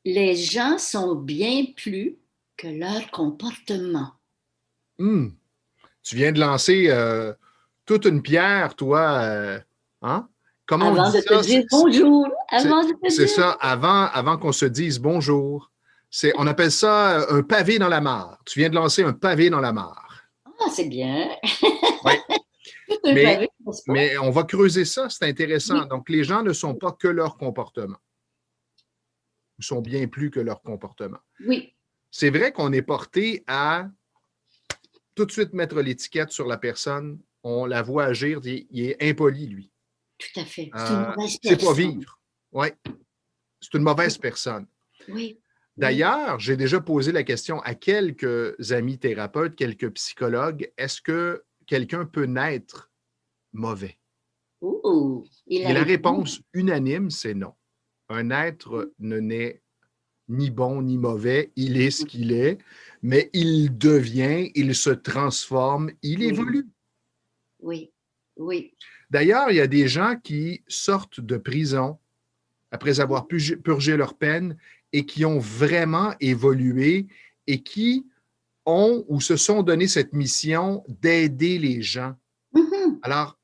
Les gens sont bien plus que leur comportement. Hmm. Tu viens de lancer toute une pierre, toi. Hein? Comment on Avant dit de te ça? dire bonjour, C'est- avant de te c'est dire ça, avant qu'on se dise bonjour. On appelle ça un pavé dans la mare. Tu viens de lancer un pavé dans la mare. ah, c'est bien, Oui, tout un mais, pavé, n'est-ce pas? mais on va creuser ça, c'est intéressant. Oui, Donc, les gens ne sont pas que leur comportement. Ils sont bien plus que leur comportement. oui, C'est vrai qu'on est porté à tout de suite mettre l'étiquette sur la personne. On la voit agir, il est impoli, lui. tout à fait. C'est une mauvaise C'est pas personne. vivre. Oui, c'est une mauvaise personne. Oui, oui. D'ailleurs, j'ai déjà posé la question à quelques amis thérapeutes, quelques psychologues, est-ce que quelqu'un peut naître mauvais? Ouh, et la Et la réponse? réponse unanime, c'est non. Un être ne naît ni bon ni mauvais, il est ce qu'il est, mais il devient, il se transforme, il Oui, évolue. oui, oui. D'ailleurs, il y a des gens qui sortent de prison après avoir purgé leur peine et qui ont vraiment évolué et qui ont ou se sont donné cette mission d'aider les gens. Mhm. Alors,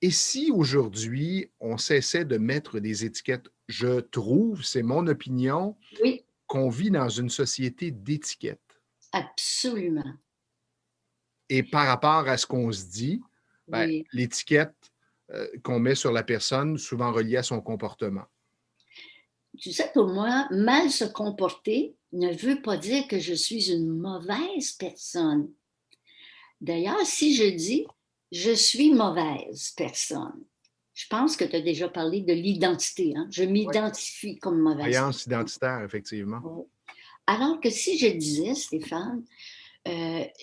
et si aujourd'hui on cessait de mettre des étiquettes, je trouve, c'est mon opinion, Oui, qu'on vit dans une société d'étiquettes. absolument. Et par rapport à ce qu'on se dit, ben, Oui. l'étiquette qu'on met sur la personne, souvent reliée à son comportement. Tu sais, pour moi, mal se comporter ne veut pas dire que je suis une mauvaise personne. D'ailleurs, si je dis je suis mauvaise personne, je pense que tu as déjà parlé de l'identité. Hein? Je Oui. m'identifie comme mauvaise Croyance personne. identitaire, effectivement. Ouais. Alors que si je disais, Stéphane,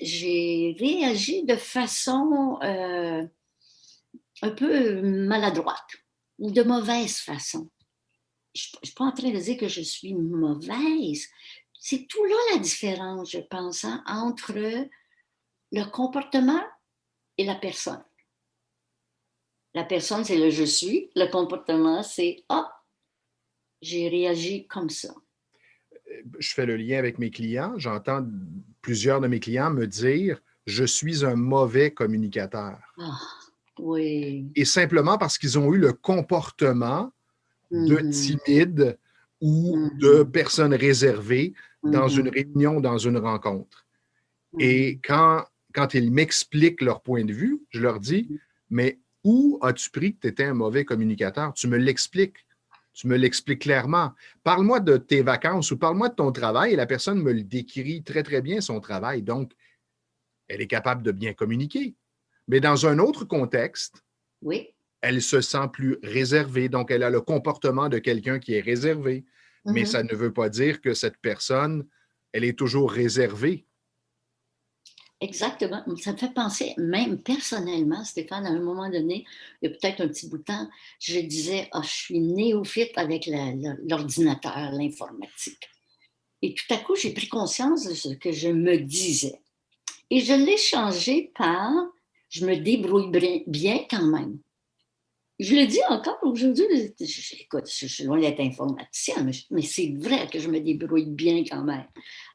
j'ai réagi de façon un peu maladroite ou de mauvaise façon. Je ne suis pas en train de dire que je suis mauvaise. C'est tout là la différence, je pense, hein, entre le comportement et la personne. La personne, c'est le je suis. Le comportement, c'est ah, j'ai réagi comme ça. Je fais le lien avec mes clients. J'entends plusieurs de mes clients me dire je suis un mauvais communicateur. Ah, oui. Et simplement parce qu'ils ont eu le comportement de Mhm, timide ou de mhm, personne réservée dans une mhm, réunion, dans une rencontre. Et mhm, quand ils m'expliquent leur point de vue, je leur dis, mais où as-tu pris que tu étais un mauvais communicateur? Tu me l'expliques. Tu me l'expliques clairement. Parle-moi de tes vacances ou parle-moi de ton travail et la personne me le décrit très, très bien, son travail. Donc, elle est capable de bien communiquer. Mais dans un autre contexte, oui. elle se sent plus réservée. Donc, elle a le comportement de quelqu'un qui est réservé. Mais ça Mhm. ne veut pas dire que cette personne, elle est toujours réservée. Exactement. Ça me fait penser, même personnellement, Stéphane, à un moment donné, il y a peut-être un petit bout de temps, je disais, ah, je suis néophyte avec l'ordinateur, l'informatique. Et tout à coup, j'ai pris conscience de ce que je me disais. Et je l'ai changé par je me débrouille bien quand même. Je le dis encore aujourd'hui, écoute, je suis loin d'être informaticien, mais c'est vrai que je me débrouille bien quand même.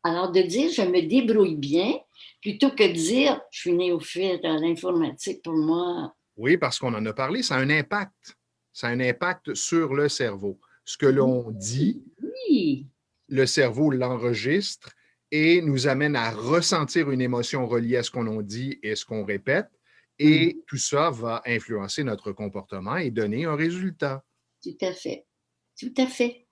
Alors, de dire je me débrouille bien, plutôt que de dire je suis néophyte à l'informatique, pour moi, Oui, parce qu'on en a parlé, ça a un impact. Ça a un impact sur le cerveau. Ce que l'on dit, oui, le cerveau l'enregistre et nous amène à ressentir une émotion reliée à ce qu'on a dit et ce qu'on répète. Et mhm, tout ça va influencer notre comportement et donner un résultat. tout à fait, tout à fait.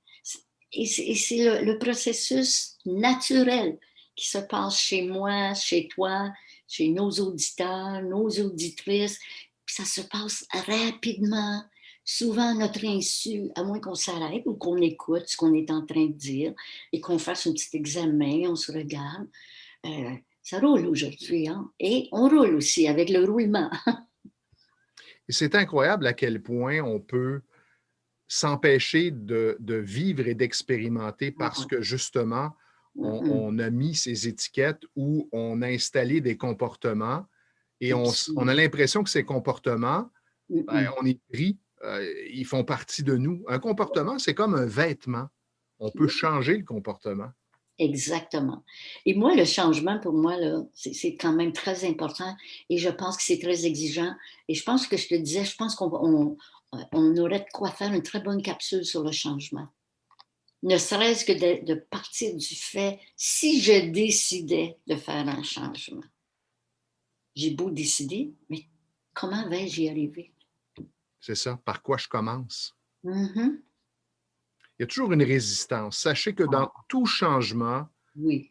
Et c'est le processus naturel qui se passe chez moi, chez toi, chez nos auditeurs, nos auditrices. Puis ça se passe rapidement, souvent à notre insu, à moins qu'on s'arrête ou qu'on écoute ce qu'on est en train de dire et qu'on fasse un petit examen, on se regarde. Ça roule aujourd'hui, hein? Et on roule aussi avec le roulement. Et c'est incroyable à quel point on peut s'empêcher de vivre et d'expérimenter parce que justement, on a mis ces étiquettes où on a installé des comportements et on a Absolument. l'impression que ces comportements, ben, Mm-mm. on est pris, ils font partie de nous. Un comportement, c'est comme un vêtement. On peut changer le comportement. Exactement. Et moi, le changement, pour moi, là, c'est quand même très important et je pense que c'est très exigeant. Et je pense que je te disais, je pense on aurait de quoi faire une très bonne capsule sur le changement. Ne serait-ce que de partir du fait, si je décidais de faire un changement, j'ai beau décider, mais comment vais-je y arriver? C'est ça. Par quoi je commence? Mhm. Il y a toujours une résistance. Sachez que dans Ah, tout changement, oui,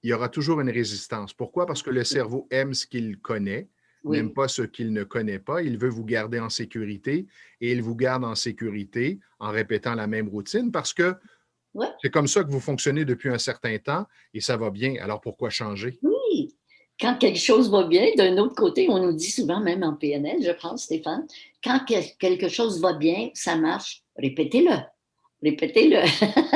il y aura toujours une résistance. Pourquoi? Parce que le cerveau aime ce qu'il connaît, n'aime oui, pas ce qu'il ne connaît pas. Il veut vous garder en sécurité et il vous garde en sécurité en répétant la même routine parce que ouais, c'est comme ça que vous fonctionnez depuis un certain temps et ça va bien. Alors pourquoi changer? oui. Quand quelque chose va bien, d'un autre côté, on nous dit souvent, même en PNL, je pense, Stéphane, quand quelque chose va bien, ça marche, répétez-le, répétez-le.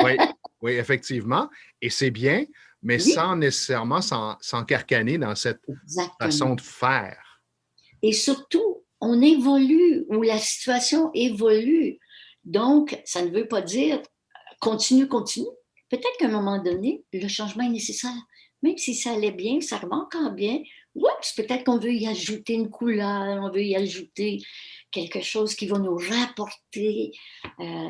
Oui, oui, effectivement. Et c'est bien, mais Oui, sans nécessairement s'encarcaner dans cette façon exactement. de faire. Et surtout, on évolue ou la situation évolue. Donc, ça ne veut pas dire continue, continue. Peut-être qu'à un moment donné, le changement est nécessaire. Même si ça allait bien, ça va encore bien. Oups, peut-être qu'on veut y ajouter une couleur, on veut y ajouter quelque chose qui va nous rapporter. Euh,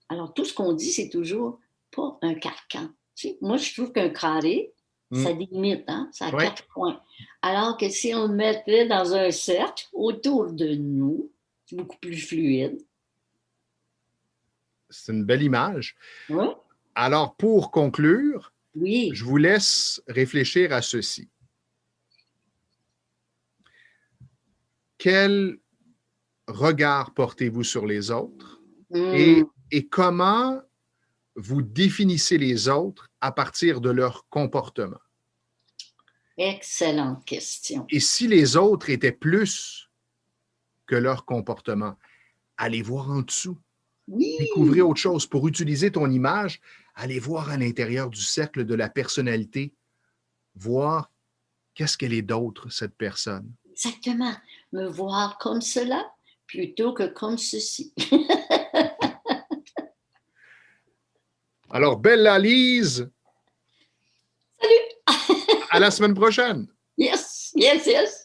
alors, tout ce qu'on dit, c'est toujours pas un carcan. Tu sais, moi, je trouve qu'un carré, ça Mm. limite, hein? Ça a Oui, 4 points. Alors que si on le mettait dans un cercle autour de nous, c'est beaucoup plus fluide. c'est une belle image. Oui, Alors, pour conclure, je oui. vous laisse réfléchir à ceci. Quel regard portez-vous sur les autres Hmm, et comment vous définissez les autres à partir de leur comportement? excellente question. Et si les autres étaient plus que leur comportement, allez voir en dessous. Découvrir Oui, autre chose. Pour utiliser ton image, allez voir à l'intérieur du cercle de la personnalité, voir qu'est-ce qu'elle est d'autre, cette personne. exactement. Me voir comme cela plutôt que comme ceci. Alors, Bella Lise, Salut! à la semaine prochaine. Yes, yes, yes.